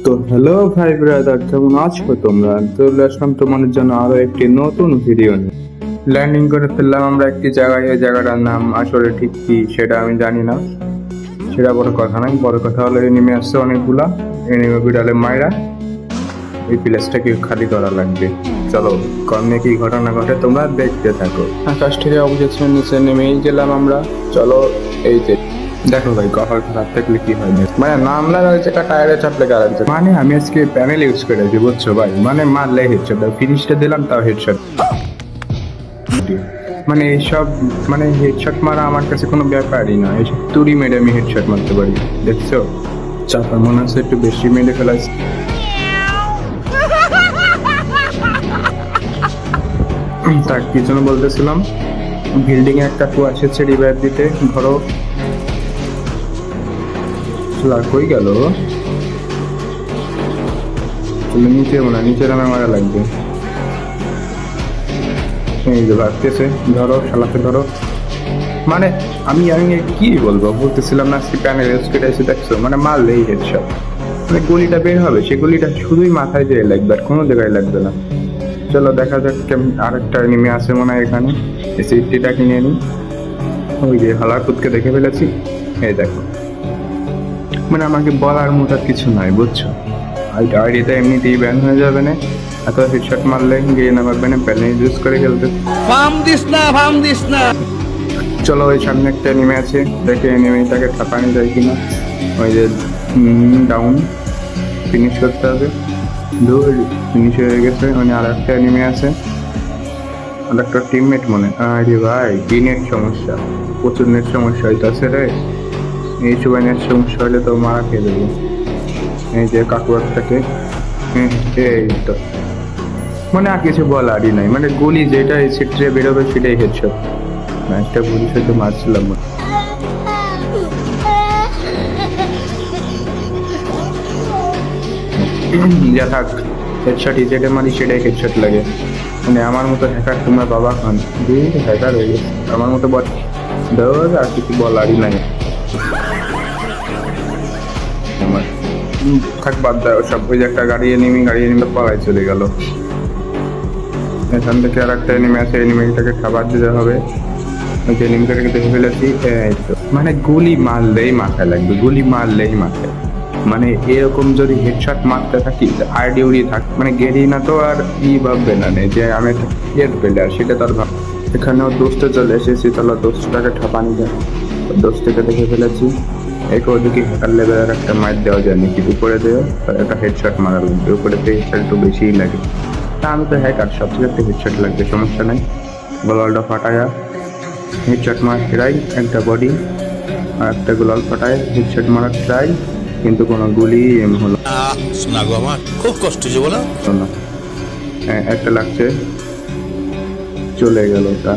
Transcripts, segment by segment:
তো হ্যালো ভাই ব্রাদার, কেমন আছো তোমরা? চলে আসলাম তোমাদের জন্য আরো একটি নতুন ভিডিও নিয়ে। ল্যান্ডিং করে ফেললাম আমরা একটি জায়গায়। এই জায়গাটার নাম আসলে ঠিক কি সেটা আমি জানি না, সেটা বড় কথা নয়। বড় কথা হলো এনিমি আসছে অনেকগুলা। এনিমি বিড়ালে মাইরা এই প্লেসটাকে খালি করা লাগবে। চলো কমে কি ঘটনা ঘটে তোমরা দেখতে থাকো। আকাশ থেকে অবজেকশন নিচে নেমেই গেলাম আমরা। চলো এই যে দেখো ভাই, কভার খারাপ থাকলে কি হয়, মানে নামলা রয়েছে টায়ারে চাপলে গাড়াচ্ছে। মানে আমি আজকে প্যানেল ইউজ করেছি বুঝছো ভাই, মানে মারলে হেডশট, ফিনিশটা দিলাম তাও হেডশট। মানে এইসব মানে হেডশট মারা আমার কাছে কোনো ব্যাপারই না। এইসব তুড়ি মেরে আমি হেডশট মারতে পারি, দেখছো? চাপা মনে হচ্ছে একটু বেশি মেরে ফেলাইছি। তার কি জন্য বলতেছিলাম, বিল্ডিং এ একটা কু আসছে রিভাইভ দিতে। ধরো কই গেল, নিচে মনে হয় নিচে নামে মারা লাগবে। এই যে ভাবতেছে, ধরো শালাকে ধরো। মানে আমি আমি কি বলবো, বলতেছিলাম না আজকে প্যানেল ইউজ করে এসে দেখছো, মানে মারলেই হেডশট। মানে গুলিটা বের হবে, সে গুলিটা শুধুই মাথায় দিয়ে লাগবে, আর কোনো জায়গায় লাগবে না। চলো দেখা যাক আরেকটা এনিমি আছে মনে হয় এখানে। এই সিটিটা কিনে নিই। ওই যে হালাকুতকে দেখে ফেলেছি, এই দেখো। মানে আমাকে বলার মতো কিছু নাই বুঝছো। আইডিটা এমনিতেই ব্যান হয়ে যাবে না, এত হেডশট মারলে গিয়ে না পারবে না, প্যানেল ইউজ করে খেলতে। ফার্ম দিস না। চলো ওই সামনে একটা এনিমি আছে, দেখে এনিমিটাকে ঠাপানি যায় কিনা। ওই যে ডাউন, ফিনিশ করতে হবে। দূর ফিনিশ হয়ে গেছে। মানে আর একটা এনিমি আছে, আর একটা টিমমেট মনে। আরে ভাই কি নেট সমস্যা, প্রচুর নেট সমস্যা হইতেছে রে। এই সময় নেট সমস্যা হলে তো মারা খেয়ে দেবো। এই যে কাকু একটাকে, এই তো মানে আর কিছু বলারই নাই। মানে গুলি যেটা সিটে বেরোবে সেটাই হেডশট। একটা গুলি সাথে মারছিলাম। যা থাক, হেডশট যেটা মারি সেটাই হেডশট লাগে। মানে আমার মতো হ্যাকার তোমরা বাবা খান, হ্যাকার হয়ে গেছে আমার মতো বট। ধর আর কিছু বলারই নাই আমার। থাক বাদ দাও সব। ওই যে একটা গাড়ি এনিমি পালাই চলে গেল। এখান থেকে আর একটা এনিমি আছে, এনিমিটাকে খাবার দিতে হবে। ওই যে এনিমিটাকে দেখে ফেলেছি। মানে গুলি মারলেই মাথায় লাগবে, গুলি মারলেই মাথায়। মানে এরকম যদি হেডশট মারতে থাকি, আইডি উড়িয়ে থাক, মানে গেরি না তো আর ই ভাববে না যে আমি হেড পেলে, আর সেটা তার ভাব। এখানেও দোস্ত চলে এসেছি, চলো দোস্তটাকে ঠাপানি যায়। দোস্তকে দেখে ফেলেছি। একে ওদিকে হ্যাকার লেভেলের একটা মাইট দেওয়া যায় নাকি, উপরে দেওয়া একটা হেডশট মারা লাগবে। উপরে তো হেডশট একটু বেশিই লাগে। তা আমি তো হ্যাকার, সবথেকে একটা হেডশট লাগবে, সমস্যা নাই। গোলালটা ফাটায়া হেডশট মারা ট্রাই, একটা বডি আর একটা গোলাল ফাটায় হেডশট মারা ট্রাই, কিন্তু কোনো গুলি এম হলো শোনা গো, আমার খুব কষ্ট যে বলো না। একটা লাগছে, চলে গেল। ওটা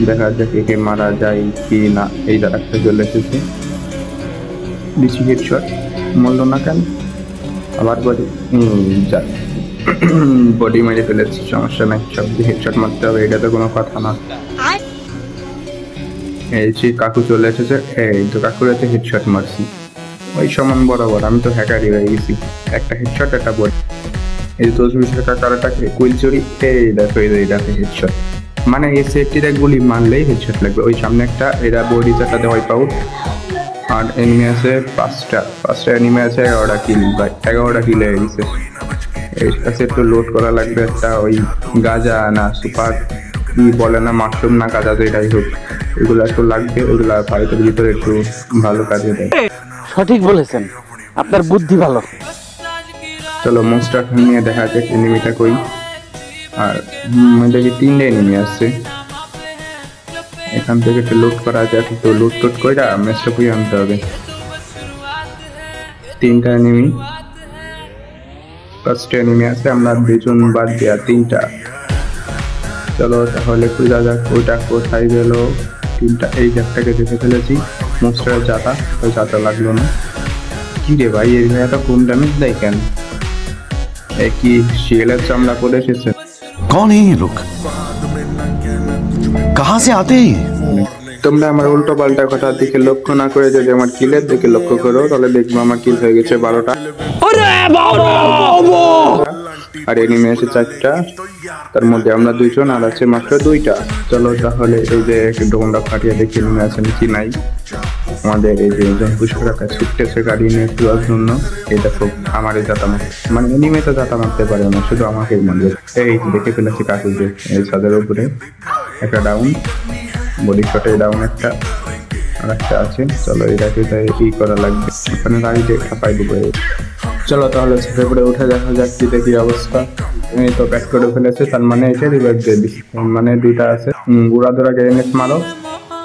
দেখা যাক একে মারা যায় কি না। এই একটা চলে এসেছে, দিচ্ছি হেডশট, মরলো না কেন? আবার বডি, যা বডি মেরে ফেলেছি, সমস্যা নাই। সব দিয়ে হেডশট মারতে হবে, এটা তো কোনো কথা না। এই যে কাকু চলে এসেছে, এই তো কাকুর হাতে হেডশট মারছি ওই সমান বরাবর। আমি তো হ্যাকারই হয়ে গেছি। একটা হেডশট একটা বডি। এই তো কাকারটাকে কুইল চুরি, এই দেখো এই দেখো হেডশট। মানে এই সেফটিটা গুলি মারলেই হেডশট লাগবে। ওই সামনে একটা, এরা বডি চাটা দেওয়াই পাউট। আর এনিমি আছে পাঁচটা এনিমি আছে, 11টা কিল ভাই, 11টা কিল হয়ে গেছে। এই কাছে একটু লোড করা লাগবে একটা, ওই গাজা না সুপার কি বলে না, মাশরুম না গাজা, যেটাই হোক এগুলো একটু লাগবে। ওইগুলা ফাইটের ভিতরে একটু ভালো কাজে দেয়। সঠিক বলেছেন, আপনার বুদ্ধি ভালো। চলো মোস্টার নিয়ে দেখা যাক এনিমিটা কই। আর দেখি 3টে এনিমি আসছে। এখান থেকে একটু লুট করা যাক, একটু লুট করে ম্যাচটা পুই আনতে হবে। 3টা এনিমি, ফার্স্ট এনিমি আছে, আমরা 2জন বাদ দেয়া 3টা। চলো তাহলে খুঁজা যাক ওইটা কোথায় গেল। 3টা, এই একটাকে দেখে ফেলেছি, মোস্টারের জাতা। ওই জাতা লাগলো না। কি রে ভাই, এই এত কম ড্যামেজ দেয় কেন? কি শিয়েলের চামড়া করে এসেছে? कौन है ये लोग, कहां से आते हैं? তোমরা আমার উল্টো পাল্টা কথার দিকে লক্ষ্য না করে যদি আমার কিলের দিকে লক্ষ্য করো তাহলে দেখবো আমার কিল হয়ে গেছে 12টা আর এনিমি আছে 4টা, তার মধ্যে আমরা 2 জন আর আছে মাত্র 2টা। চলো তাহলে এই যে ডোনটা ফাটিয়ে দেখি এনিমি আছেন কি নাই। আমাদের এই যে একজন পুষ্কর আকাশ ছুটতেছে গাড়ি নিয়ে যাওয়ার জন্য। এটা খুব আমারই জাতা মানে এনিমি তো জাতা মারতে পারে না, শুধু আমাকেই মনে। এই দেখে ফেলেছি কাকু যে এই ছাদের উপরে একটা ডাউন, বডি শটে ডাউন একটা, আর একটা আছে। চলো এটাকে তাই ই করা লাগবে, ওখানে গাড়ি দিয়ে খাপাই দেবো। চলো তাহলে ছাদের উপরে উঠে দেখা যাক কি দেখি অবস্থা। এই তো ব্যাক করে ফেলেছে, তার মানে এটা রিভাইভ দিয়ে দিচ্ছি, মানে 2টা আছে। বুড়া ধরা গ্রেনেড মারো,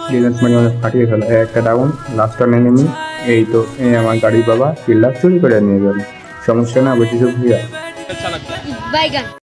গ্রেনেড মানে অনেক ফাটিয়ে ফেলো। একটা ডাউন, লাস্ট ওয়ান এনিমি। এই তো এই আমার গাড়ি বাবা কিল্লা চুরি করে নিয়ে যাবে, সমস্যা না, বেশি সব